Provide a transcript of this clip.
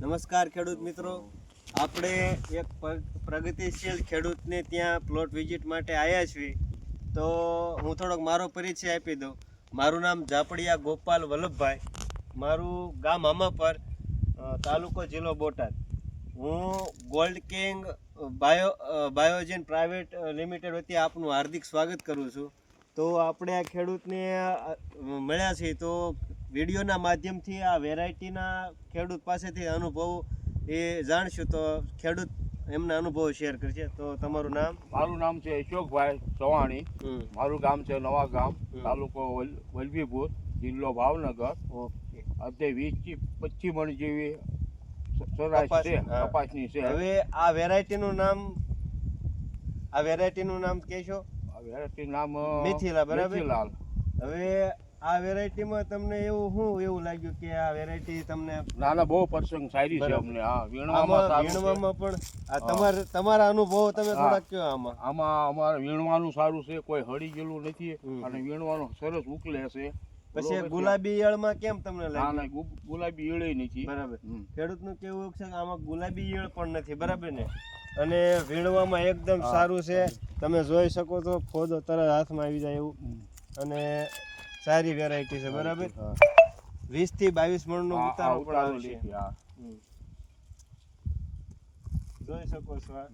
નમસ્કાર ખેડૂત મિત્રો, આપણે એક પ્રગતિશીલ ખેડૂતને ત્યાં પ્લોટ વિઝિટ માટે આવ્યા છીએ. તો હું થોડોક મારો પરિચય આપી દઉં. મારું નામ ઝાપડિયા ગોપાલ વલ્લભભાઈ, મારું ગામ હમાપર, તાલુકો જિલ્લો બોટાદ. હું gold king Biogen private limited વતી આપનું હાર્દિક સ્વાગત કરું છું. તો આપણે આ ખેડૂતને મળ્યા છીએ, તો વિડીયોના માધ્યમથી આ વેરાયટીના ખેડૂત પાસેથી અનુભવ એ જાણશું. તો ખેડૂત એમના અનુભવો શેર કરશે. તો તમારું નામ? મારું નામ છે અશોકભાઈ ચવાણી. મારું ગામ છે નવા ગામ, તાલુકો વલભીપુર, જિલ્લો ભાવનગર. ઓકે. અત્યારે 20 થી 25 મણ જેવી સરાશ છે, કપાસની છે. હવે આ વેરાયટીનું નામ કહેશો? આ વેરાયટી નામ મિથિલા, બરાબર? મિથિલાલ. હવે આ વેરાયટીમાં તમને એવું લાગ્યું કે આ વેરાયટી તમને નાના બહુ પ્રસંગ સારી છે અમને. હા, વીણવામાં પણ તમારા અનુભવો તમે થોડાક કહો. આમાં અમારે વીણવાનું સારું છે, કોઈ હળી ગયેલું નથી અને વીણવાનું સરસ ઉકલે છે. પછી ગુલાબી ઈયળમાં કેમ તમને લાગે? ના, ગુલાબી ઈળે નથી. બરાબર. ખેડૂતનું કેવું છે કે આમાં ગુલાબી ઈયળ પણ નથી, બરાબર ને? અને વીણવામાં એકદમ સારું છે. તમે જોઈ શકો તો ફોદો તરત હાથમાં આવી જાય એવું, અને સારી વેરાયટી છે, બરાબર? 20 થી 22 મણનો ઉતારો પણ આવશે. જોઈ શકો છો આ